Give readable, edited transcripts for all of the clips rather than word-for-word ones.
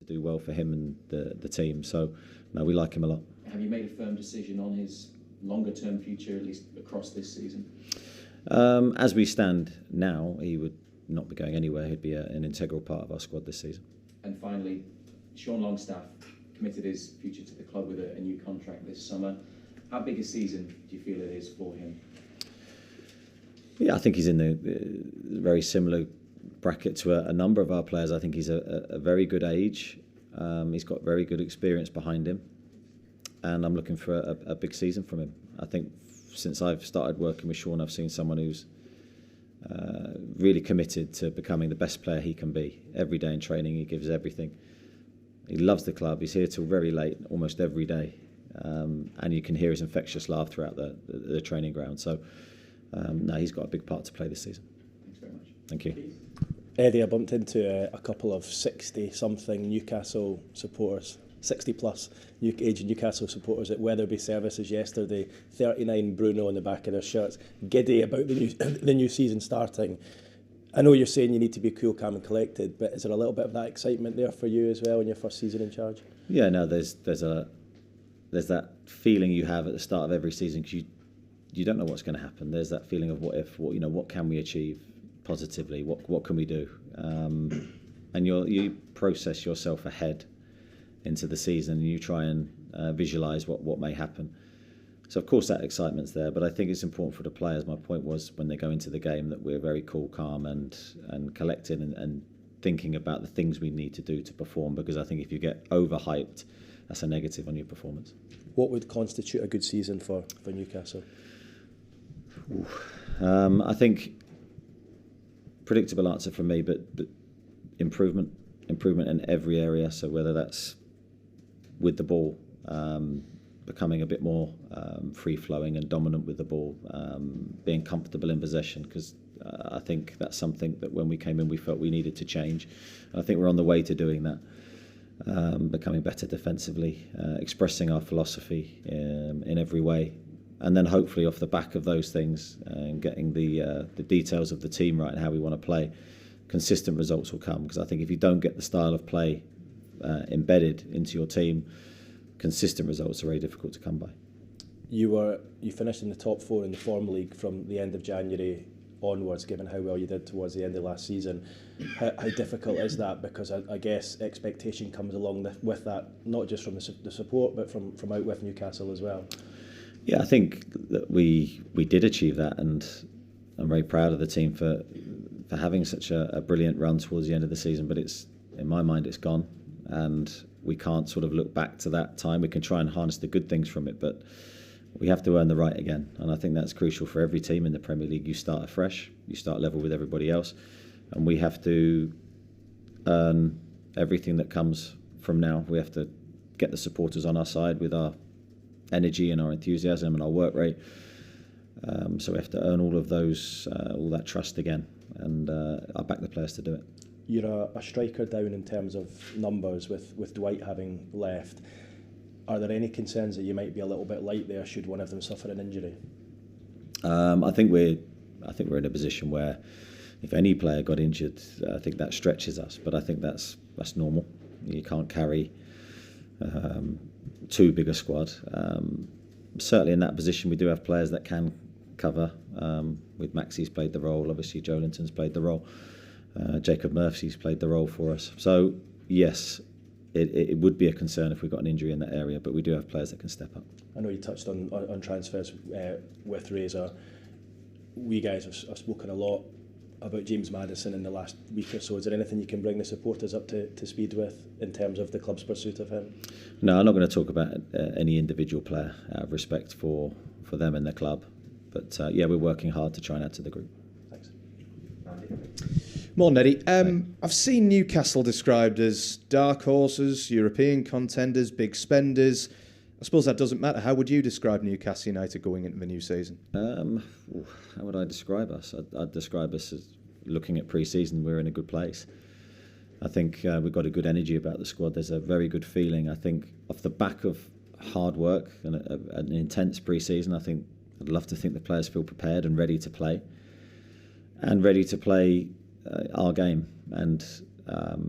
do well for him and the team. So, no, we like him a lot. Have you made a firm decision on his longer-term future, at least across this season? As we stand now, he would not be going anywhere. He'd be an integral part of our squad this season. And finally, Sean Longstaff committed his future to the club with a new contract this summer. How big a season do you feel it is for him? Yeah, I think he's in the very similar bracket to a number of our players. I think he's a very good age. He's got very good experience behind him, and I'm looking for a big season from him. I think since I've started working with Sean, I've seen someone who's really committed to becoming the best player he can be. Every day in training, he gives everything. He loves the club. He's here till very late, almost every day, and you can hear his infectious laugh throughout the training ground. So, no, he's got a big part to play this season. Thanks very much. Thank you. Eddie, I bumped into a couple of 60-something Newcastle supporters, 60-plus aged Newcastle supporters at Wetherby Services yesterday. 39 Bruno on the back of their shirts, giddy about the new season starting. I know you're saying you need to be cool, calm and collected, but is there a little bit of that excitement there for you as well in your first season in charge? Yeah, no, there's that feeling you have at the start of every season because you don't know what's going to happen. There's that feeling of what if, what can we achieve positively? What can we do? And you process yourself ahead into the season, and you try and visualise what may happen. So of course that excitement's there, but I think it's important for the players. My point was when they go into the game that we're very cool, calm, and collected, and thinking about the things we need to do to perform. Because I think if you get overhyped, that's a negative on your performance. What would constitute a good season for Newcastle? I think predictable answer from me, but improvement in every area. So whether that's with the ball, becoming a bit more free-flowing and dominant with the ball, being comfortable in possession, because I think that's something that when we came in we felt we needed to change. And I think we're on the way to doing that, becoming better defensively, expressing our philosophy in every way. And then hopefully off the back of those things and getting the details of the team right and how we want to play, consistent results will come. Because I think if you don't get the style of play embedded into your team, consistent results are very difficult to come by. You finished in the top four in the Form League from the end of January onwards, given how well you did towards the end of last season. How difficult is that? Because I guess expectation comes along with that, not just from the support, but from out with Newcastle as well. Yeah, I think that we did achieve that, and I'm very proud of the team for having such a brilliant run towards the end of the season. But it's, in my mind, it's gone, and we can't sort of look back to that time. We can try and harness the good things from it, but we have to earn the right again. And I think that's crucial for every team in the Premier League. You start afresh, you start level with everybody else, and we have to earn everything that comes from now. We have to get the supporters on our side with our energy and our enthusiasm and our work rate. So we have to earn all of those, all that trust again, and I back the players to do it. You're a striker down in terms of numbers with Dwight having left. Are there any concerns that you might be a little bit light there should one of them suffer an injury? I think we're in a position where if any player got injured, I think that stretches us. But I think that's normal. You can't carry too big a squad. Certainly in that position we do have players that can cover. With Maxie's played the role, obviously Joelinton's played the role, Jacob Murphy's played the role for us. So yes, it would be a concern if we got an injury in that area, but we do have players that can step up. I know you touched on transfers with Razor. We guys have spoken a lot about James Maddison in the last week or so. Is there anything you can bring the supporters up to speed with in terms of the club's pursuit of him? No, I'm not going to talk about any individual player out of respect for them and their club. But yeah, we're working hard to try and add to the group. Thanks. Morning, Eddie. I've seen Newcastle described as dark horses, European contenders, big spenders. I suppose that doesn't matter. How would you describe Newcastle United going into the new season? How would I describe us? I'd describe us as looking at pre-season, we're in a good place. I think we've got a good energy about the squad. There's a very good feeling. I think off the back of hard work and an intense pre-season, I'd love to think the players feel prepared and ready to play. And ready to play our game. And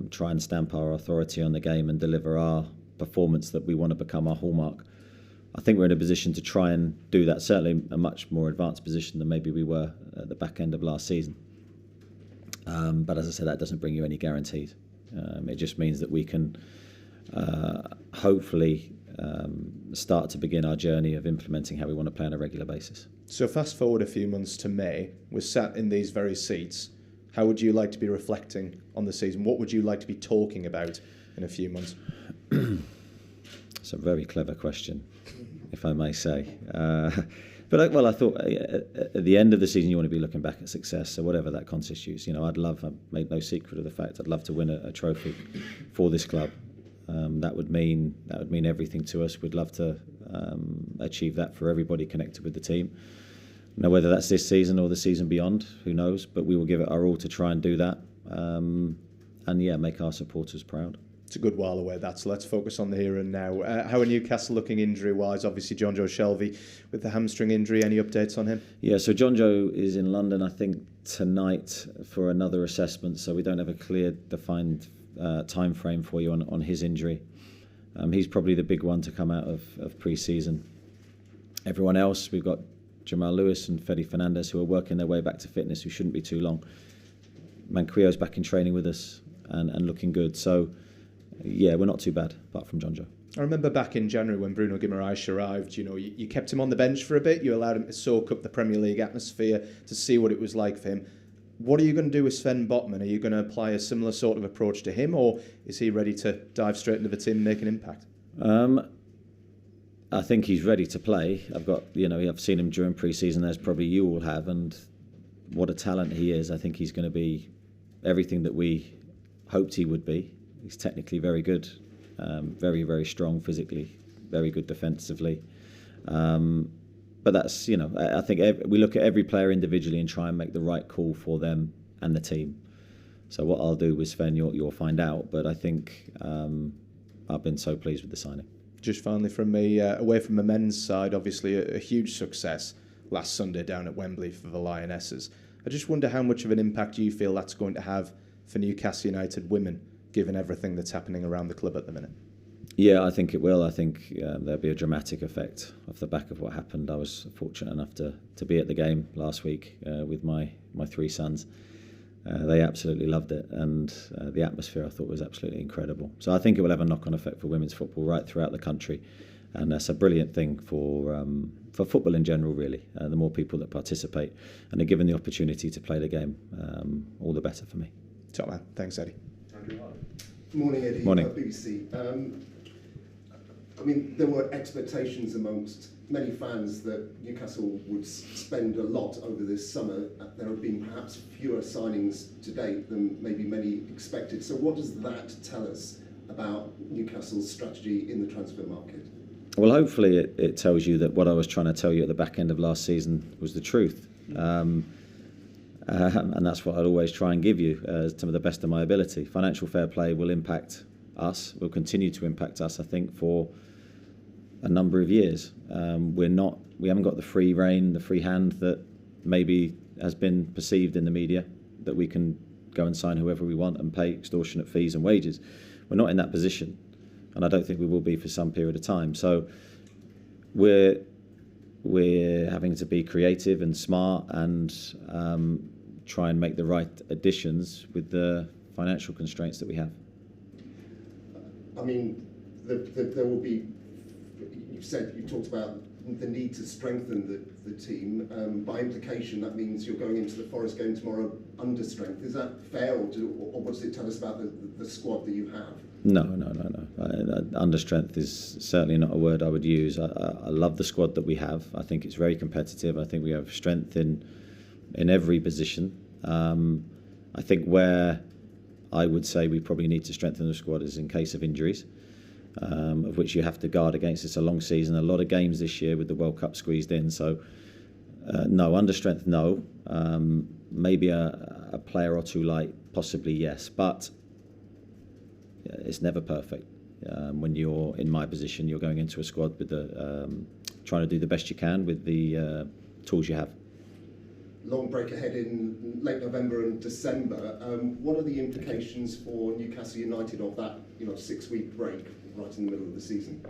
try and stamp our authority on the game and deliver our performance that we want to become our hallmark. I think we're in a position to try and do that, certainly a much more advanced position than maybe we were at the back end of last season. But as I said, that doesn't bring you any guarantees. It just means that we can hopefully start to begin our journey of implementing how we want to play on a regular basis. So fast forward a few months to May, we're sat in these very seats. How would you like to be reflecting on the season? What would you like to be talking about in a few months? It's a very clever question, if I may say. But I thought at the end of the season you want to be looking back at success. So whatever that constitutes, I've made no secret of the fact I'd love to win a trophy for this club. That would mean everything to us. We'd love to achieve that for everybody connected with the team. Now, whether that's this season or the season beyond, who knows? But we will give it our all to try and do that, and make our supporters proud. It's a good while away, so let's focus on the here and now. How are Newcastle looking injury-wise? Obviously, John Joe Shelvey with the hamstring injury. Any updates on him? Yeah, so John Joe is in London, I think, tonight for another assessment, so we don't have a clear, defined time frame for you on his injury. He's probably the big one to come out of pre-season. Everyone else, we've got Jamal Lewis and Fede Fernandez, who are working their way back to fitness, who shouldn't be too long. Manquillo's back in training with us and looking good. So, yeah, we're not too bad, apart from John Joe. I remember back in January when Bruno Guimaraes arrived, you kept him on the bench for a bit. You allowed him to soak up the Premier League atmosphere, to see what it was like for him. What are you going to do with Sven Botman? Are you going to apply a similar sort of approach to him, or is he ready to dive straight into the team and make an impact? I think he's ready to play. I've seen him during pre-season, as probably you all have, and what a talent he is. I think he's going to be everything that we hoped he would be. He's technically very good, very, very strong physically, very good defensively. But that's, I think we look at every player individually and try and make the right call for them and the team. So what I'll do with Sven, you'll find out. But I think I've been so pleased with the signing. Just finally from me, away from the men's side, obviously a huge success last Sunday down at Wembley for the Lionesses. I just wonder how much of an impact you feel that's going to have for Newcastle United women, given everything that's happening around the club at the minute. Yeah, I think it will. I think there'll be a dramatic effect off the back of what happened. I was fortunate enough to be at the game last week with my three sons. They absolutely loved it, and the atmosphere I thought was absolutely incredible. So I think it will have a knock-on effect for women's football right throughout the country, and that's a brilliant thing for football in general, really. The more people that participate and are given the opportunity to play the game, all the better for me. Top man. Thanks, Eddie. Morning, Eddie. Morning. BBC. There were expectations amongst many fans that Newcastle would spend a lot over this summer. There have been perhaps fewer signings to date than maybe many expected. So what does that tell us about Newcastle's strategy in the transfer market? Well, hopefully it tells you that what I was trying to tell you at the back end of last season was the truth. And that's what I'd always try and give you to the best of my ability. Financial fair play will impact us, will continue to impact us, I think, for a number of years. We haven't got the free rein, the free hand that maybe has been perceived in the media, that we can go and sign whoever we want and pay extortionate fees and wages. We're not in that position, and I don't think we will be for some period of time. So we're having to be creative and smart and try and make the right additions with the financial constraints that we have. There will be. You talked about the need to strengthen the team. By implication, that means you're going into the Forest game tomorrow under strength. Is that fair, or what does it tell us about the squad that you have? No. Under strength is certainly not a word I would use. I love the squad that we have. I think it's very competitive. I think we have strength in every position. I think where I would say we probably need to strengthen the squad is in case of injuries. Of which you have to guard against. It's a long season, a lot of games this year with the World Cup squeezed in. So, no, under strength, no. Maybe a player or two light, possibly yes. But it's never perfect. When you're in my position, you're going into a squad with trying to do the best you can with the tools you have. long break ahead in late November and December. What are the implications for Newcastle United of that 6-week break right in the middle of the season?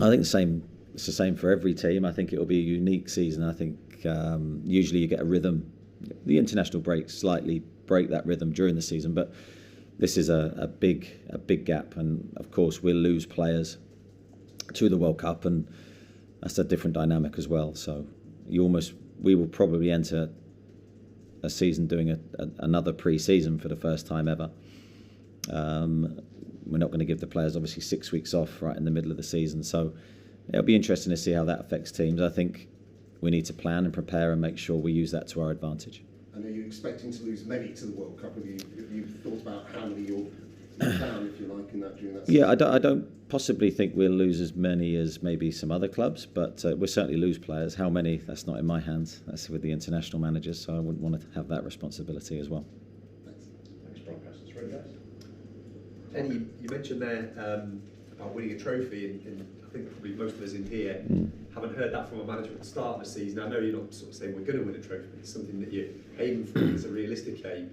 I think the same. It's the same for every team. I think it will be a unique season. I think usually you get a rhythm. The international breaks slightly break that rhythm during the season, but this is a big gap, and of course we'll lose players to the World Cup, and that's a different dynamic as well. So we will probably enter a season doing another pre-season for the first time ever. We're not going to give the players obviously 6 weeks off right in the middle of the season, so it'll be interesting to see how that affects teams. I think we need to plan and prepare and make sure we use that to our advantage. And are you expecting to lose many to the World Cup? Have you thought about how many you'll down, if you like, during that season? Yeah, I don't possibly think we'll lose as many as maybe some other clubs, but we'll certainly lose players. How many? That's not in my hands. That's with the international managers, so I wouldn't want to have that responsibility as well. Thanks, broadcasters. Really nice. Eddie, you mentioned there about winning a trophy, and I think probably most of us in here haven't heard that from a manager at the start of the season. I know you're not sort of saying we're going to win a trophy, but it's something that you're aiming for as a realistic aim.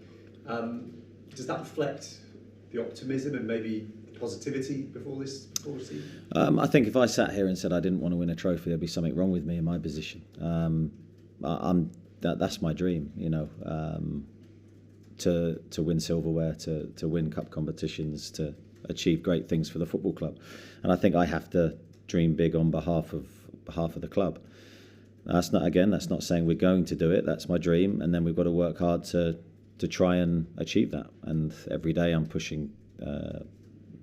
Does that reflect the optimism and maybe positivity before the season? I think if I sat here and said I didn't want to win a trophy, there'd be something wrong with me in my position. That's my dream, to win silverware, to win cup competitions, to achieve great things for the football club, and I think I have to dream big on behalf of the club. That's not saying we're going to do it. That's my dream, and then we've got to work hard to try and achieve that. And every day I'm pushing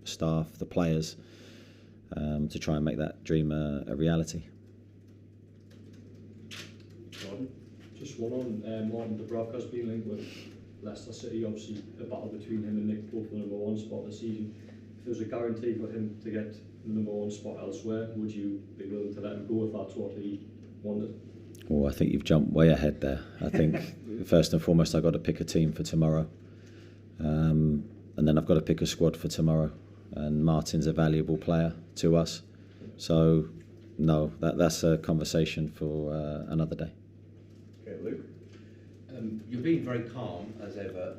staff, the players, to try and make that dream a reality. Jordan, just one on Martin de Broekhuis being linked with Leicester City. Obviously a battle between him and Nick, both the number one spot this season. If there was a guarantee for him to get the number one spot elsewhere, would you be willing to let him go if that's what he wanted? Oh, I think you've jumped way ahead there. I think first and foremost I've got to pick a team for tomorrow, and then I've got to pick a squad for tomorrow, and Martin's a valuable player to us, so no, that's a conversation for another day. Okay, Luke. You're being very calm as ever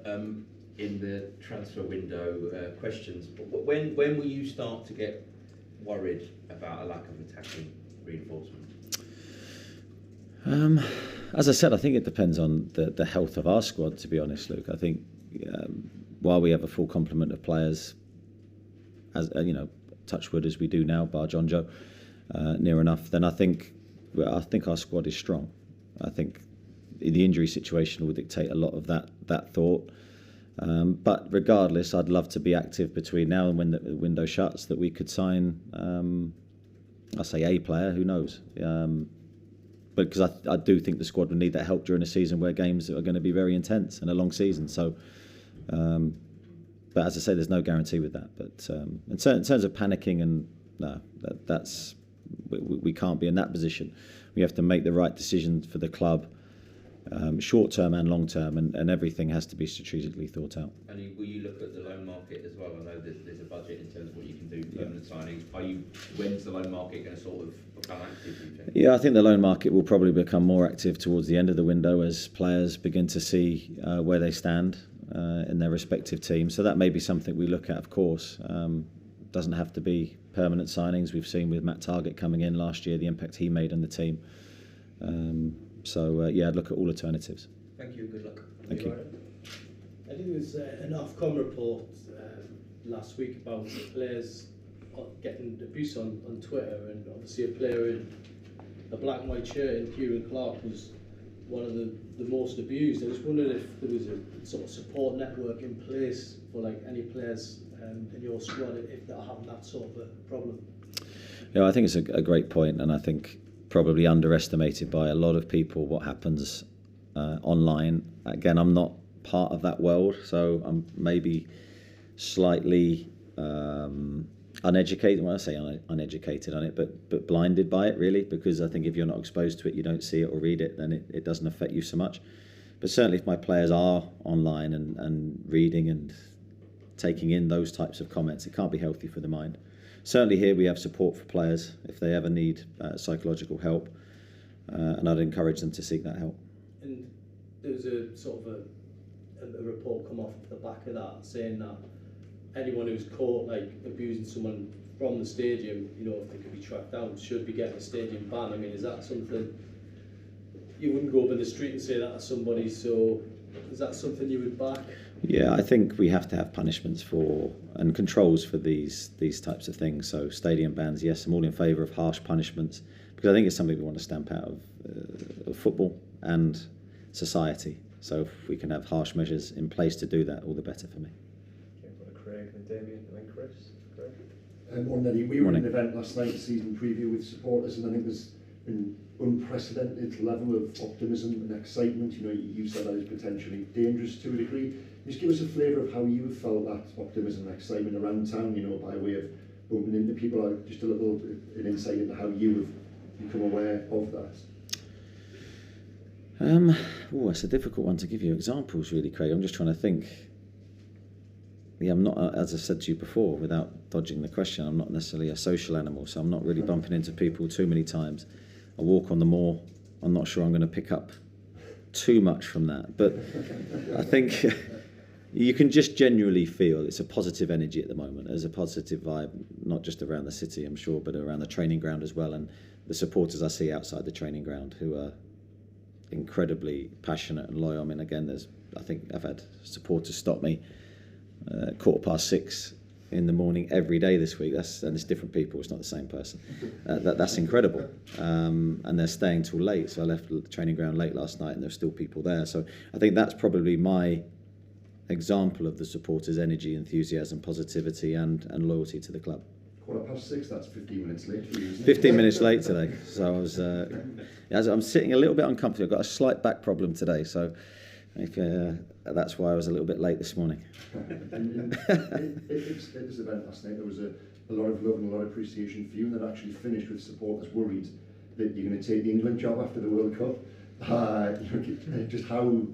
in the transfer window questions, but when will you start to get worried about a lack of attacking reinforcement? As I said, I think it depends on the health of our squad, to be honest, Luke. I think while we have a full complement of players, as touch wood as we do now, bar John Joe, near enough, then I think our squad is strong. I think the injury situation will dictate a lot of that thought. But regardless, I'd love to be active between now and when the window shuts, that we could sign, I'll say a player, who knows. But because I do think the squad will need that help during a season where games are going to be very intense and a long season. So, but as I say, there's no guarantee with that. But in terms of panicking, and no, we can't be in that position. We have to make the right decisions for the club, short term and long term, and everything has to be strategically thought out. And will you look at the loan market as well? I know there's a budget in terms of what you can do, permanent signings. When's the loan market going to sort of become active, do you think? Yeah, I think the loan market will probably become more active towards the end of the window as players begin to see where they stand in their respective teams. So that may be something we look at, of course. Doesn't have to be permanent signings. We've seen with Matt Targett coming in last year, the impact he made on the team. Yeah, I'd look at all alternatives. Thank you, good luck. Thank you. I think there was an Ofcom report last week about players getting abuse on Twitter, and obviously a player in a black and white shirt in Kieran Clark was one of the most abused. I just wondered if there was a sort of support network in place for like any players in your squad if they're having that sort of a problem. Yeah, I think it's a great point, and I think probably underestimated by a lot of people what happens online. Again, I'm not part of that world, so I'm maybe slightly uneducated. When I say uneducated on it, but blinded by it, really, because I think if you're not exposed to it, you don't see it or read it, then it doesn't affect you so much. But certainly if my players are online and reading and taking in those types of comments, it can't be healthy for the mind. Certainly here we have support for players if they ever need psychological help, and I'd encourage them to seek that help. And there was a sort of a report come off the back of that saying that anyone who's caught like abusing someone from the stadium, you know, if they could be tracked down, should be getting a stadium ban. I mean, is that something you wouldn't go up in the street and say that to somebody? So is that something you would back? Yeah, I think we have to have punishments for and controls for these types of things. So stadium bans, yes, I'm all in favour of harsh punishments because I think it's something we want to stamp out of football and society. So if we can have harsh measures in place to do that, all the better for me. Craig and Damien and then Chris. Morning, we were in an event last night, season preview with supporters, and I think there's an unprecedented level of optimism and excitement. You know, you said that is potentially dangerous to a degree. Just give us a flavour of how you have felt that optimism and excitement around town, you know, by way of bumping into people, or just a little an insight into how you have become aware of that. It's a difficult one to give you examples, really, Craig. I'm just trying to think. Yeah, I'm not, as I said to you before, without dodging the question, I'm not necessarily a social animal, so I'm not really bumping into people too many times. I walk on the moor. I'm not sure I'm going to pick up too much from that, but I think you can just genuinely feel it's a positive energy at the moment. There's a positive vibe, not just around the city, I'm sure, but around the training ground as well, and the supporters I see outside the training ground who are incredibly passionate and loyal. I mean, again, I think I've had supporters stop me 6:15 in the morning every day this week. And it's different people. It's not the same person. That's incredible. And they're staying till late. So I left the training ground late last night, and there's still people there. So I think that's probably my example of the supporters' energy, enthusiasm, positivity, and loyalty to the club. 6:15, that's 15 minutes late for you, isn't it? 15 minutes late today. So I was. I'm sitting a little bit uncomfortable. I've got a slight back problem today. So. That's why I was a little bit late this morning. At this event last night, there was a lot of love and a lot of appreciation for you, and that actually finished with supporters worried that you're going to take the England job after the World Cup. Just how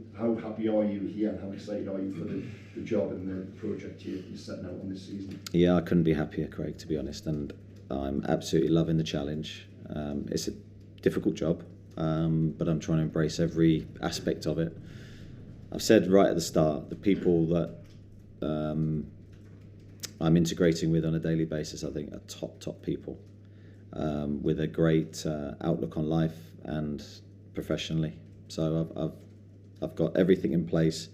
happy are you here, and how excited are you for the job and the project you're setting out on this season? Yeah, I couldn't be happier, Craig, to be honest, and I'm absolutely loving the challenge. It's a difficult job, but I'm trying to embrace every aspect of it. I've said right at the start, the people that I'm integrating with on a daily basis, I think are top people with a great outlook on life and professionally. So I've got everything in place,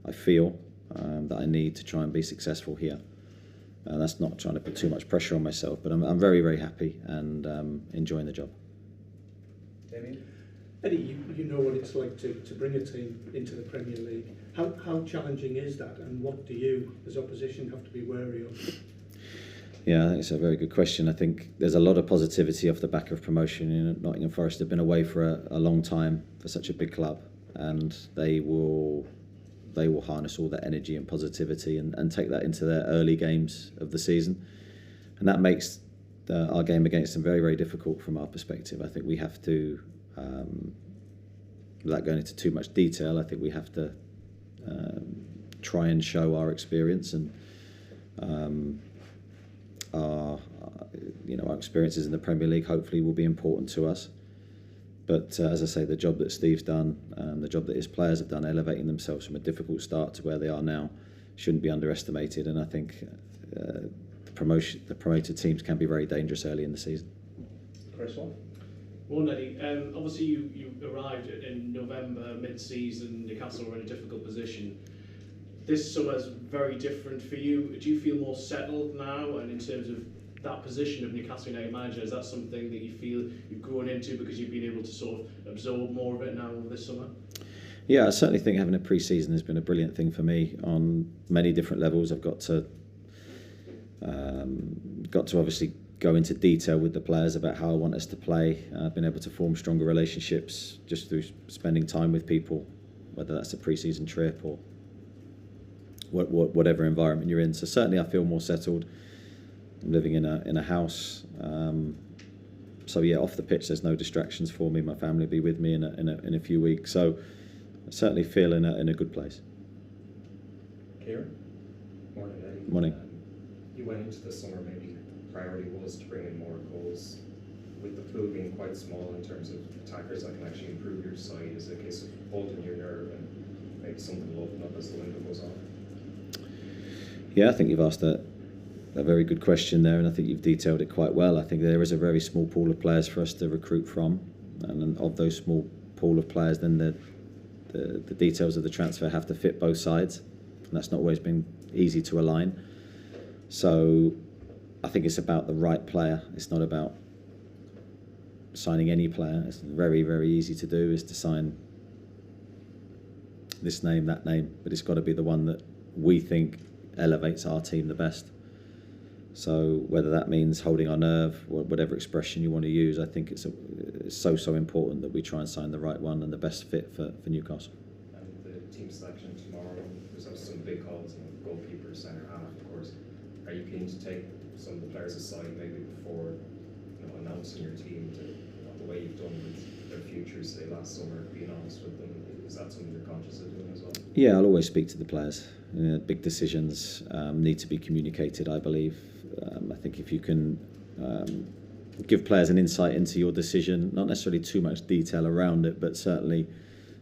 I feel, that I need to try and be successful here. That's not trying to put too much pressure on myself, but I'm very, very happy and enjoying the job. Damien? Eddie, you know what it's like to bring a team into the Premier League. How challenging is that, and what do you, as opposition, have to be wary of? Yeah, I think it's a very good question. I think there's a lot of positivity off the back of promotion. You know, Nottingham Forest have been away for a long time for such a big club, and they will harness all that energy and positivity and take that into their early games of the season, and that makes our game against them very, very difficult from our perspective. I think we have to. Without going into too much detail, I think we have to try and show our experience and our experiences in the Premier League. Hopefully, will be important to us. But as I say, the job that Steve's done, the job that his players have done, elevating themselves from a difficult start to where they are now, shouldn't be underestimated. And I think the promoted teams can be very dangerous early in the season. Chris, what? Well, Eddie, obviously you arrived in November, mid-season. Newcastle were in a difficult position. This summer's very different for you. Do you feel more settled now? And in terms of that position of Newcastle United manager, is that something that you feel you've grown into because you've been able to sort of absorb more of it now over this summer? Yeah, I certainly think having a pre-season has been a brilliant thing for me on many different levels. I've got to obviously go into detail with the players about how I want us to play. I've been able to form stronger relationships just through spending time with people, whether that's a pre-season trip or whatever environment you're in. So certainly I feel more settled. I'm living in a house. So yeah, off the pitch there's no distractions for me. My family will be with me in a few weeks. So I certainly feel in a good place. Kieran? Morning, Eddie. Morning. You went into the summer, maybe priority was to bring in more goals with the pool being quite small in terms of attackers that can actually improve your side, is it a case of holding your nerve and maybe something will open up as the window goes on? Yeah, I think you've asked a very good question there, and I think you've detailed it quite well. I think there is a very small pool of players for us to recruit from, and of those small pool of players, then the details of the transfer have to fit both sides, and that's not always been easy to align. So I think it's about the right player. It's not about signing any player. It's very, very easy to do, is to sign this name, that name, but it's got to be the one that we think elevates our team the best. So whether that means holding our nerve, or whatever expression you want to use, I think it's so important that we try and sign the right one and the best fit for Newcastle. And the team selection tomorrow, there's also some big calls, goalkeeper, centre half, of course. Are you keen to take some of the players aside maybe before announcing your team, to the way you've done with their futures, say last summer, being honest with them? Is that something you're conscious of doing as well? Yeah, I'll always speak to the players. Big decisions need to be communicated, I believe. I think if you can give players an insight into your decision, not necessarily too much detail around it, but certainly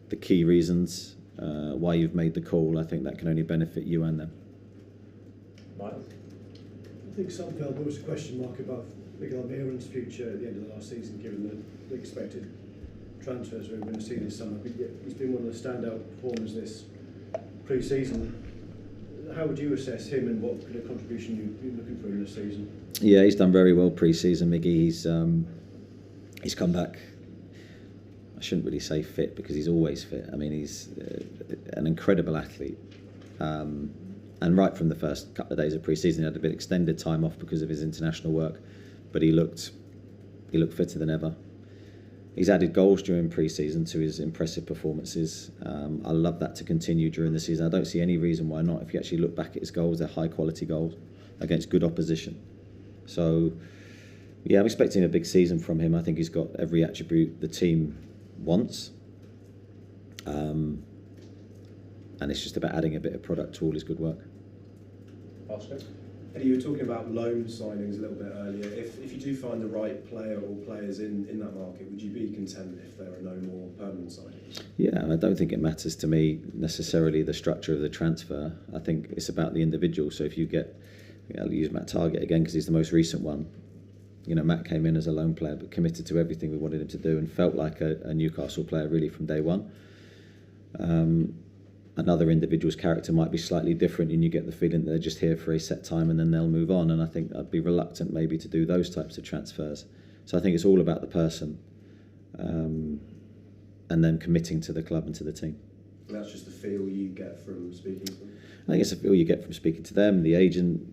the key reasons why you've made the call, I think that can only benefit you and them. Miles? I think some felt there was a question mark about Miguel Almiron's future at the end of the last season, given the expected transfers we were going to see this summer. But yet he's been one of the standout performers this pre-season. How would you assess him, and what kind of contribution you've been looking for in this season? Yeah, he's done very well pre-season, Miggy. He's come back. I shouldn't really say fit, because he's always fit. I mean, he's an incredible athlete. And right from the first couple of days of pre-season, he had a bit extended time off because of his international work, but he looked fitter than ever. He's added goals during pre-season to his impressive performances. I love that to continue during the season. I don't see any reason why not. If you actually look back at his goals, they're high-quality goals against good opposition. So, yeah, I'm expecting a big season from him. I think he's got every attribute the team wants. And it's just about adding a bit of product to all his good work. Oscar? Eddie, you were talking about loan signings a little bit earlier. If you do find the right player or players in that market, would you be content if there are no more permanent signings? Yeah, I don't think it matters to me necessarily the structure of the transfer. I think it's about the individual. So if you get, I'll use Matt Targett again because he's the most recent one. You know, Matt came in as a loan player but committed to everything we wanted him to do and felt like a Newcastle player really from day one. Another individual's character might be slightly different, and you get the feeling that they're just here for a set time and then they'll move on. And I think I'd be reluctant maybe to do those types of transfers. So I think it's all about the person, and then committing to the club and to the team. And that's just the feel you get from speaking to them? I think it's a feel you get from speaking to them, the agent.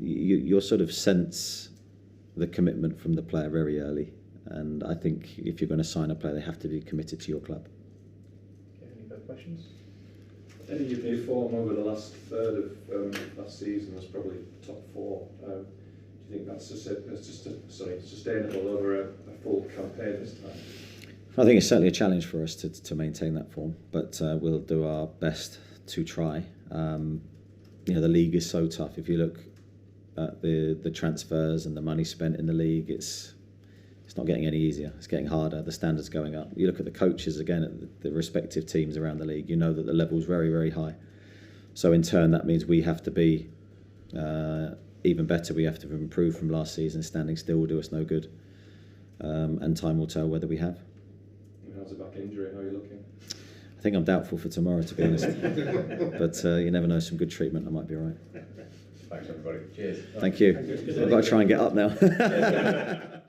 You'll sort of sense the commitment from the player very early. And I think if you're going to sign a player, they have to be committed to your club. Okay, any further questions? Any UK form over the last third of last season was probably top four. Do you think that's sustainable over a full campaign this time? I think it's certainly a challenge for us to maintain that form, but we'll do our best to try. You know, the league is so tough. If you look at the transfers and the money spent in the league, it's not getting any easier. It's getting harder. The standard's going up. You look at the coaches again at the respective teams around the league. You know that the level's very, very high. So in turn, that means we have to be even better. We have to improve from last season. Standing still will do us no good, and time will tell whether we have. And how's the back injury? How are you looking? I think I'm doubtful for tomorrow, to be honest. But you never know. Some good treatment, I might be all right. Thanks, everybody. Cheers. Thank you. I've got to try and get up now.